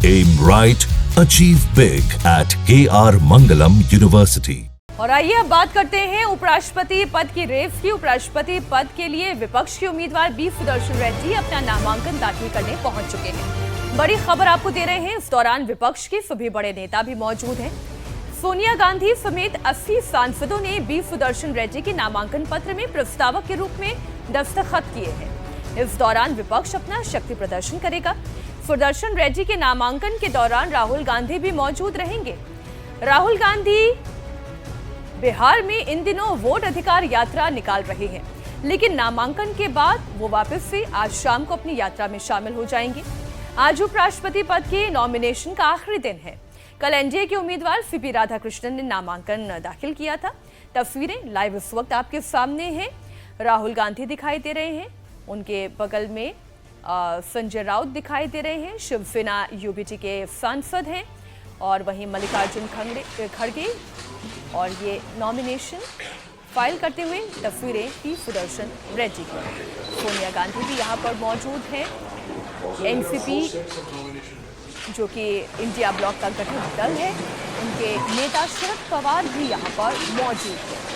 Aim right, achieve big at KR Mangalam University. और आइए अब बात करते हैं उपराष्ट्रपति पद की रेस की। उपराष्ट्रपति पद के लिए विपक्ष के उम्मीदवार बी सुदर्शन रेड्डी अपना नामांकन दाखिल करने पहुंच चुके हैं। बड़ी खबर आपको दे रहे हैं, इस दौरान विपक्ष के सभी बड़े नेता भी मौजूद हैं। सोनिया गांधी समेत 80 सांसदों ने बी सुदर्शन रेड्डी के नामांकन पत्र में प्रस्तावक के रूप में दस्तखत किए हैं। इस दौरान विपक्ष अपना शक्ति प्रदर्शन करेगा। सुदर्शन रेड्डी के नामांकन के दौरान राहुल गांधी भी मौजूद रहेंगे। राहुल गांधी बिहार में इन दिनों वोट अधिकार यात्रा निकाल रहे हैं, लेकिन नामांकन के बाद वो वापस से आज शाम को अपनी यात्रा में शामिल हो जाएंगे। आज उपराष्ट्रपति पद के नॉमिनेशन का आखिरी दिन है। कल एनडीए के उम्मीदवार सीपी राधाकृष्णन ने नामांकन दाखिल किया था। तस्वीरें लाइव इस वक्त आपके सामने हैं। राहुल गांधी दिखाई दे रहे हैं, उनके बगल में संजय राउत दिखाई दे रहे हैं, शिवसेना यूबीटी के सांसद हैं, और वहीं मल्लिकार्जुन खड़गे, और ये नॉमिनेशन फाइल करते हुए तस्वीरें पी सुदर्शन रेड्डी की। सोनिया गांधी भी यहाँ पर मौजूद हैं। एनसीपी जो कि इंडिया ब्लॉक का गठन दल है, उनके नेता शरद पवार भी यहाँ पर मौजूद हैं।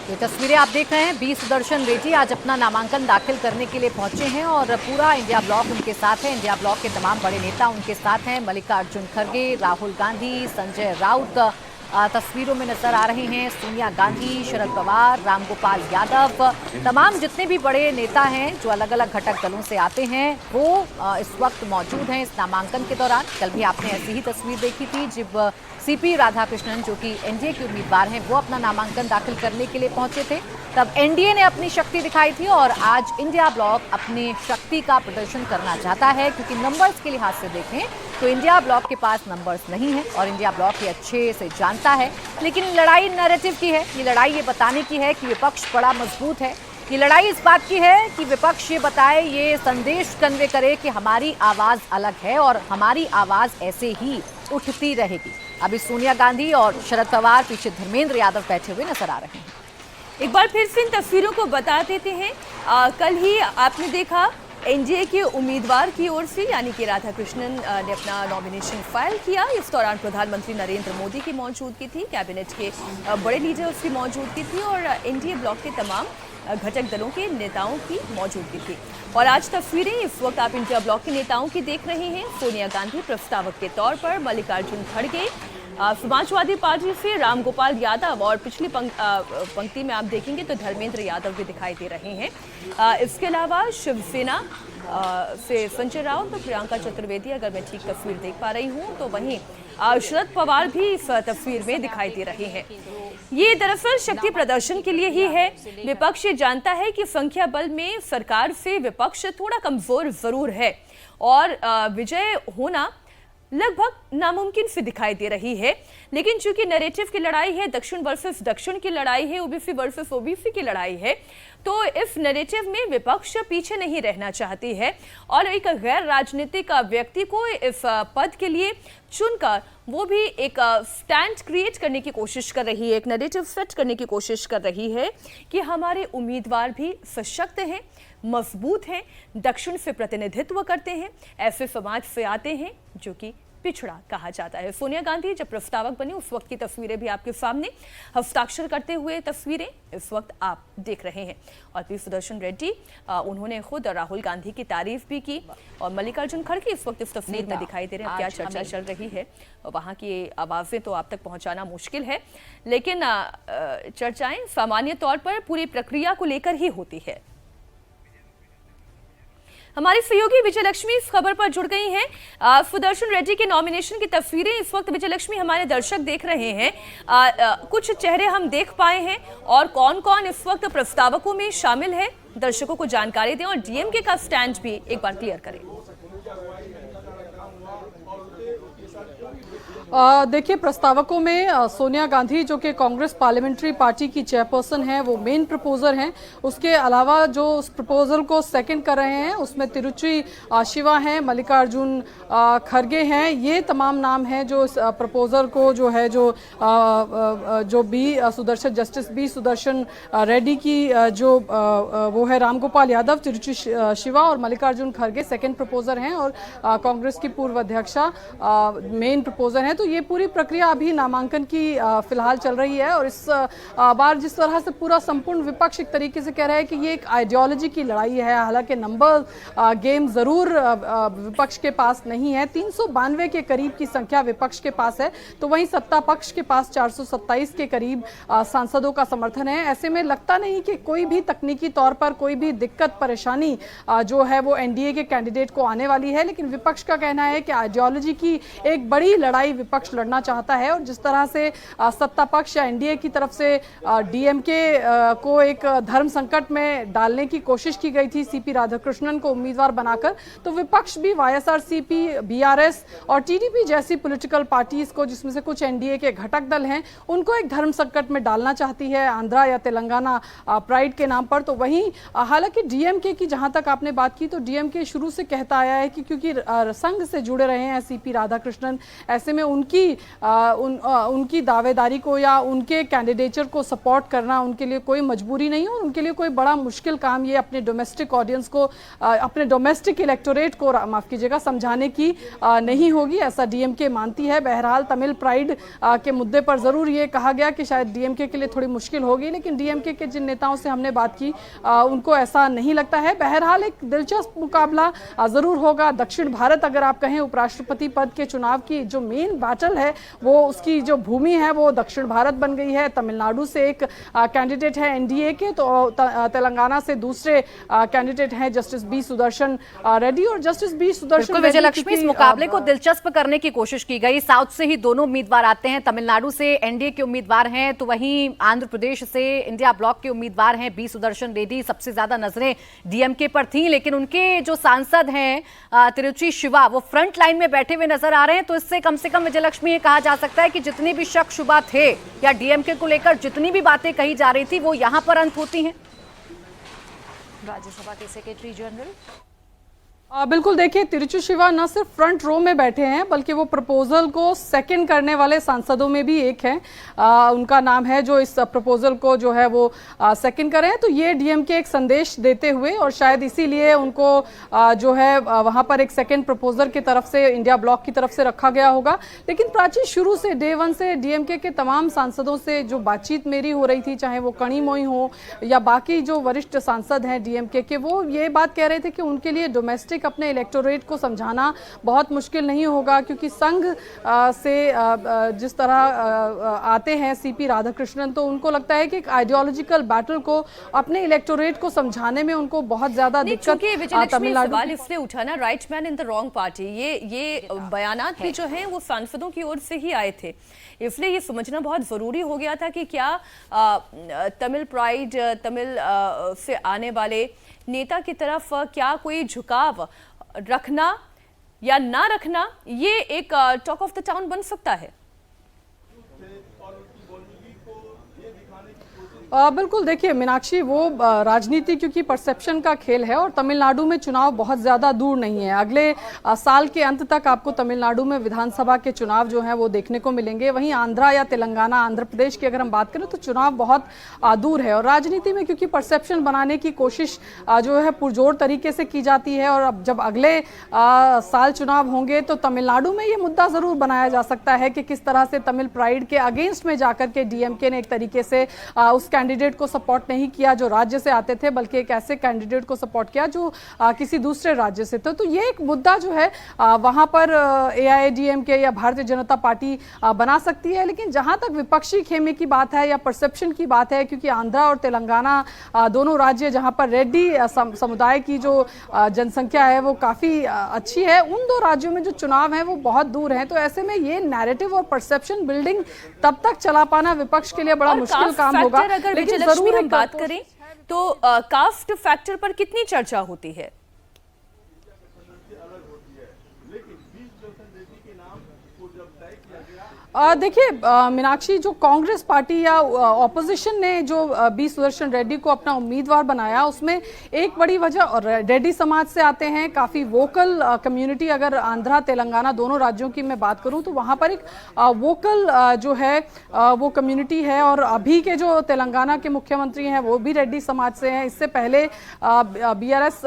ये तस्वीरें आप देख रहे हैं, बी सुदर्शन रेड्डी आज अपना नामांकन दाखिल करने के लिए पहुंचे हैं और पूरा इंडिया ब्लॉक उनके साथ है। इंडिया ब्लॉक के तमाम बड़े नेता उनके साथ हैं। मल्लिकार्जुन खड़गे, राहुल गांधी, संजय राउत तस्वीरों में नजर आ रहे हैं। सोनिया गांधी, शरद पवार, रामगोपाल यादव, तमाम जितने भी बड़े नेता हैं जो अलग अलग घटक दलों से आते हैं, वो इस वक्त मौजूद हैं इस नामांकन के दौरान। कल भी आपने ऐसी ही तस्वीर देखी थी जब सीपी राधाकृष्णन जो कि एनडीए के उम्मीदवार हैं, वो अपना नामांकन दाखिल करने के लिए पहुंचे थे। तब एनडीए ने अपनी शक्ति दिखाई थी और आज इंडिया ब्लॉक अपनी शक्ति का प्रदर्शन करना चाहता है, क्योंकि नंबर्स के लिहाज से देखें तो इंडिया ब्लॉक के पास नंबर्स नहीं है और इंडिया ब्लॉक ये अच्छे से जानता है। लेकिन लड़ाई नैरेटिव की है, ये लड़ाई ये बताने की है कि विपक्ष बड़ा मजबूत है। ये लड़ाई इस बात की है कि विपक्ष ये बताए, ये संदेश कन्वे करे कि हमारी आवाज़ अलग है और हमारी आवाज़ ऐसे ही उठती रहेगी। अभी सोनिया गांधी और शरद पवार, पीछे धर्मेंद्र यादव बैठे हुए नजर आ रहे हैं। एक बार फिर से इन तस्वीरों को बता देते हैं। कल ही आपने देखा एनडीए के उम्मीदवार की ओर से यानी कि राधाकृष्णन ने अपना नॉमिनेशन फाइल किया। इस दौरान प्रधानमंत्री नरेंद्र मोदी की मौजूदगी थी, कैबिनेट के बड़े लीडर्स की मौजूदगी थी और एनडीए ब्लॉक के तमाम घटक दलों के नेताओं की मौजूदगी थी। और आज तस्वीरें इस वक्त आप इंडिया ब्लॉक के नेताओं की देख रहे हैं। सोनिया गांधी प्रस्तावक के तौर पर, मल्लिकार्जुन खड़गे समाजवादी पार्टी से, रामगोपाल यादव, और पिछली पंक्ति में आप देखेंगे तो धर्मेंद्र यादव भी दिखाई दे रहे हैं। इसके अलावा शिवसेना से संजय राउत और प्रियंका चतुर्वेदी, अगर मैं ठीक तस्वीर देख पा रही हूँ, तो वहीं शरद पवार भी इस तस्वीर में दिखाई दे रहे हैं। ये दरअसल शक्ति प्रदर्शन के लिए ही है। विपक्ष ये जानता है कि संख्या बल में सरकार से विपक्ष थोड़ा कमजोर जरूर है और विजय होना लगभग नामुमकिन सी दिखाई दे रही है। लेकिन चूंकि नैरेटिव की लड़ाई है, दक्षिण वर्सेस दक्षिण की लड़ाई है, ओबीसी वर्सेस ओबीसी की लड़ाई है, तो इस नैरेटिव में विपक्ष पीछे नहीं रहना चाहती है और एक गैर राजनीतिक व्यक्ति को इस पद के लिए चुनकर वो भी एक स्टैंड क्रिएट करने की कोशिश कर रही है, एक नैरेटिव सेट करने की कोशिश कर रही है कि हमारे उम्मीदवार भी सशक्त हैं, मजबूत हैं, दक्षिण से प्रतिनिधित्व करते हैं, ऐसे समाज से आते हैं जो कि पिछड़ा कहा जाता है। सोनिया गांधी जब प्रस्तावक बनी उस वक्त की तस्वीरें भी आपके सामने, हस्ताक्षर करते हुए तस्वीरें इस वक्त आप देख रहे हैं। और पी सुदर्शन रेड्डी उन्होंने खुद राहुल गांधी की तारीफ भी की और मल्लिकार्जुन खड़गे इस वक्त इस तस्वीर में दिखाई दे रहे हैं। क्या चर्चा चल रही है, वहाँ की आवाज़ें तो आप तक पहुँचाना मुश्किल है, लेकिन चर्चाएं सामान्य तौर पर पूरी प्रक्रिया को लेकर ही होती है। हमारी सहयोगी विजय लक्ष्मी इस खबर पर जुड़ गई हैं। सुदर्शन रेड्डी के नॉमिनेशन की तस्वीरें इस वक्त विजय लक्ष्मी हमारे दर्शक देख रहे हैं। कुछ चेहरे हम देख पाए हैं और कौन कौन इस वक्त प्रस्तावकों में शामिल है, दर्शकों को जानकारी दें और डीएमके का स्टैंड भी एक बार क्लियर करें। देखिए, प्रस्तावकों में सोनिया गांधी जो कि कांग्रेस पार्लियामेंट्री पार्टी की चेयरपर्सन है, वो मेन प्रपोजर हैं। उसके अलावा जो उस प्रपोजल को सेकंड कर रहे हैं उसमें तिरुचि शिवा हैं, मल्लिकार्जुन खड़गे हैं। ये तमाम नाम हैं जो इस प्रपोजल को जो है जो जस्टिस बी सुदर्शन रेड्डी की जो वो वो है रामगोपाल यादव, तिरुचि शिवा और मल्लिकार्जुन खड़गे सेकंड प्रपोजर हैं और कांग्रेस की पूर्व अध्यक्षा मेन प्रपोजर हैं। तो ये पूरी प्रक्रिया अभी नामांकन की फिलहाल चल रही है और इस बार जिस तरह से पूरा संपूर्ण विपक्ष एक तरीके से कह रहा है कि ये एक आइडियोलॉजी की लड़ाई है, हालांकि नंबर गेम जरूर विपक्ष के पास नहीं है। 392 के करीब की संख्या विपक्ष के पास है, तो वहीं सत्ता पक्ष के पास 427 के करीब सांसदों का समर्थन है। ऐसे में लगता नहीं कि कोई भी तकनीकी तौर पर कोई भी दिक्कत परेशानी जो है वो एनडीए के कैंडिडेट को आने वाली है, लेकिन विपक्ष का कहना है कि आइडियोलॉजी की एक बड़ी लड़ाई विपक्ष लड़ना चाहता है और जिस तरह से सत्ता पक्ष या एनडीए की तरफ से डीएमके को एक धर्म संकट में डालने की कोशिश की गई थी सीपी राधाकृष्णन को उम्मीदवार बनाकर, तो विपक्ष भी वाईएसआरसीपी, बीआरएस और टीडीपी जैसी पॉलिटिकल पार्टीज को, जिसमें से कुछ एनडीए के घटक दल हैं, उनको एक धर्म संकट में डालना चाहती है आंध्रा या तेलंगाना प्राइड के नाम पर। तो वहीं हालांकि डीएमके की जहां तक आपने बात की, तो डीएमके शुरू से कहता आया है कि क्योंकि संघ से जुड़े रहे हैं सीपी राधाकृष्णन, ऐसे में उनकी दावेदारी को या उनके कैंडिडेचर को सपोर्ट करना उनके लिए कोई मजबूरी नहीं है और उनके लिए कोई बड़ा मुश्किल काम ये अपने डोमेस्टिक ऑडियंस को, अपने डोमेस्टिक इलेक्टोरेट को माफ कीजिएगा समझाने की नहीं होगी, ऐसा डीएमके मानती है। बहरहाल तमिल प्राइड के मुद्दे पर जरूर ये कहा गया कि शायद डीएमके के लिए थोड़ी मुश्किल होगी, लेकिन डीएमके के जिन नेताओं से हमने बात की उनको ऐसा नहीं लगता है। बहरहाल एक दिलचस्प मुकाबला जरूर होगा। दक्षिण भारत अगर आप कहें, उपराष्ट्रपति पद के चुनाव की जो मेन बैटल है वो उसकी जो भूमि है वो दक्षिण भारत बन गई है। तमिलनाडु से एक कैंडिडेट है एनडीए के, तो तेलंगाना से दूसरे कैंडिडेट हैं जस्टिस बी सुदर्शन रेड्डी और जस्टिस बी सुदर्शन विजयलक्ष्मी, इस मुकाबले को दिलचस्प करने की कोशिश की गई। साउथ से ही दोनों उम्मीदवार आते हैं, तमिलनाडु से एनडीए के उम्मीदवार हैं, तो वहीं आंध्र प्रदेश से इंडिया ब्लॉक के उम्मीदवार हैं बी सुदर्शन रेड्डी। सबसे ज्यादा नजरें डीएमके पर थी, लेकिन उनके जो सांसद हैं तिरुचि शिवा, वो फ्रंट लाइन में बैठे हुए नजर आ रहे हैं। तो इससे कम से कम विजयलक्ष्मी ये कहा जा सकता है कि जितने भी शक शुबा थे या डीएमके को लेकर जितनी भी बातें कही जा रही थी वो यहां पर अंत होती हैं। राज्यसभा के सेक्रेटरी जनरल बिल्कुल, देखिए तिरुचि शिवा न सिर्फ फ्रंट रो में बैठे हैं बल्कि वो प्रपोजल को सेकंड करने वाले सांसदों में भी एक हैं। उनका नाम है जो इस प्रपोजल को जो है वो सेकंड कर रहे हैं। तो ये डीएमके एक संदेश देते हुए और शायद इसीलिए उनको जो है वहां पर एक सेकंड प्रपोजल की तरफ से इंडिया ब्लॉक की तरफ से रखा गया होगा। लेकिन प्राची, शुरू से डे वन से डीएमके के तमाम सांसदों से जो बातचीत मेरी हो रही थी, चाहे वो कणिमोई हो या बाकी जो वरिष्ठ सांसद हैं डीएमके के, वो ये बात कह रहे थे कि उनके लिए डोमेस्टिक अपने इलेक्टोरेट को समझाना बहुत मुश्किल नहीं होगा, क्योंकि संघ से जिस तरह आते हैं सीपी राधाकृष्णन, तो उनको लगता है कि एक आइडियोलॉजिकल बैटल को अपने इलेक्टोरेट को समझाने में उनको बहुत ज्यादा दिक्कत तमिलनाडु सवाल इसलिए उठा ना, right man in the wrong party, ये बयानात भी जो हैं वो सांसदों की ओर से ही आए थे, इसलिए ये समझना बहुत जरूरी हो गया था कि क्या तमिल प्राइड, तमिल से आने वाले नेता की तरफ क्या कोई झुकाव रखना या ना रखना, ये एक टॉक ऑफ द टाउन बन सकता है। बिल्कुल, देखिए मीनाक्षी, वो राजनीति क्योंकि परसेप्शन का खेल है और तमिलनाडु में चुनाव बहुत ज़्यादा दूर नहीं है। अगले साल के अंत तक आपको तमिलनाडु में विधानसभा के चुनाव जो हैं वो देखने को मिलेंगे। वहीं आंध्रा या तेलंगाना, आंध्र प्रदेश की अगर हम बात करें तो चुनाव बहुत दूर है और राजनीति में क्योंकि परसेप्शन बनाने की कोशिश जो है पुरजोर तरीके से की जाती है और अब जब अगले साल चुनाव होंगे तो तमिलनाडु में ये मुद्दा ज़रूर बनाया जा सकता है कि किस तरह से तमिल प्राइड के अगेंस्ट में जाकर के डीएमके ने एक तरीके से उस कैंडिडेट को सपोर्ट नहीं किया जो राज्य से आते थे, बल्कि एक ऐसे कैंडिडेट को सपोर्ट किया जो किसी दूसरे राज्य से थे। तो ये एक मुद्दा जो है वहां पर एआईएडीएमके या भारतीय जनता पार्टी बना सकती है। लेकिन जहां तक विपक्षी खेमे की बात है या परसेप्शन की बात है, क्योंकि आंध्रा और तेलंगाना दोनों राज्य जहां पर रेड्डी समुदाय की जो जनसंख्या है वो काफी अच्छी है, उन दो राज्यों में जो चुनाव है वो बहुत दूर है। तो ऐसे में ये नैरेटिव और परसेप्शन बिल्डिंग तब तक चला पाना विपक्ष के लिए बड़ा मुश्किल काम होगा। लेकिन जरूर हम बात करें तो कास्ट फैक्टर पर कितनी चर्चा होती है? देखिए मीनाक्षी, जो कांग्रेस पार्टी या ऑपोजिशन ने जो बी सुदर्शन रेड्डी को अपना उम्मीदवार बनाया, उसमें एक बड़ी वजह, और रेड्डी समाज से आते हैं, काफ़ी वोकल कम्युनिटी, अगर आंध्रा तेलंगाना दोनों राज्यों की मैं बात करूं तो वहां पर एक वोकल जो है वो कम्युनिटी है। और अभी के जो तेलंगाना के मुख्यमंत्री हैं वो भी रेड्डी समाज से हैं। इससे पहले बीआरएस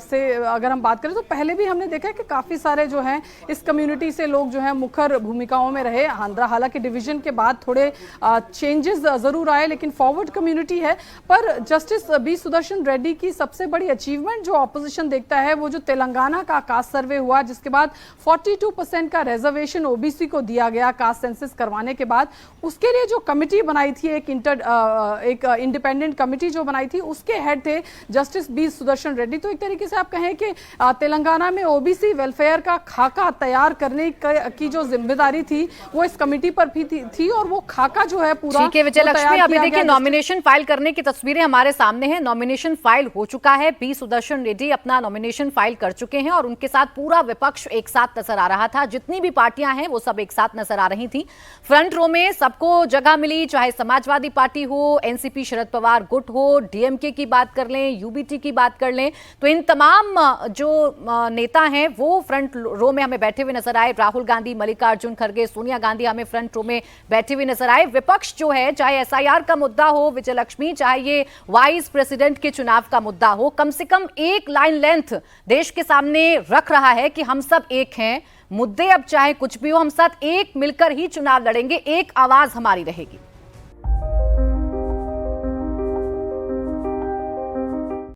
से अगर हम बात करें तो पहले भी हमने देखा है कि काफ़ी सारे जो हैं इस कम्युनिटी से लोग जो हैं मुखर भूमिकाओं में रहे। आंध्रा हालांकि डिवीजन के बाद थोड़े चेंजेस जरूर आए, लेकिन फॉरवर्ड कम्युनिटी है। पर जस्टिस बी सुदर्शन रेड्डी की सबसे बड़ी अचीवमेंट जो ऑपोजिशन देखता है वो जो तेलंगाना का कास्ट सर्वे हुआ, जिसके बाद 42% का रिजर्वेशन ओबीसी को दिया गया कास्ट सेंसस करवाने के बाद, उसके लिए जो कमिटी बनाई थी, एक इंडिपेंडेंट कमिटी जो बनाई थी, उसके हेड थे जस्टिस बी सुदर्शन रेड्डी। तो एक तरीके से आप कहें कि तेलंगाना में ओबीसी वेलफेयर का खाका तैयार करने की जो जिम्मेदारी थी वो इस कमेटी पर भी थी, और वो खाका जो है पूरा। ठीक है विजयलक्ष्मी, अभी देखिए नॉमिनेशन फाइल करने की तस्वीरें हमारे सामने हैं। नॉमिनेशन फाइल हो चुका है, बी सुदर्शन रेड्डी अपना नॉमिनेशन फाइल कर चुके हैं और उनके साथ पूरा विपक्ष एक साथ नजर आ रहा था। जितनी भी पार्टियां हैं वो सब एक साथ नजर आ रही थी। फ्रंट रो में सबको जगह मिली, चाहे समाजवादी पार्टी हो, एनसीपी शरद पवार गुट हो, डीएमके की बात कर लें, यूबीटी की बात कर लें, तो इन तमाम जो नेता हैं वो फ्रंट रो में हमें बैठे हुए नजर आए। राहुल गांधी, मल्लिकार्जुन खड़गे, सोनिया गांधी हमें फ्रंट रो में बैठी हुई नजर आए। विपक्ष जो है, चाहे एसआईआर का मुद्दा हो विजयलक्ष्मी, चाहे ये वाइस प्रेसिडेंट के चुनाव का मुद्दा हो, कम से कम एक लाइन लेंथ देश के सामने रख रहा है कि हम सब एक हैं। मुद्दे अब चाहे कुछ भी हो, हम साथ एक मिलकर ही चुनाव लड़ेंगे, एक आवाज हमारी रहेगी।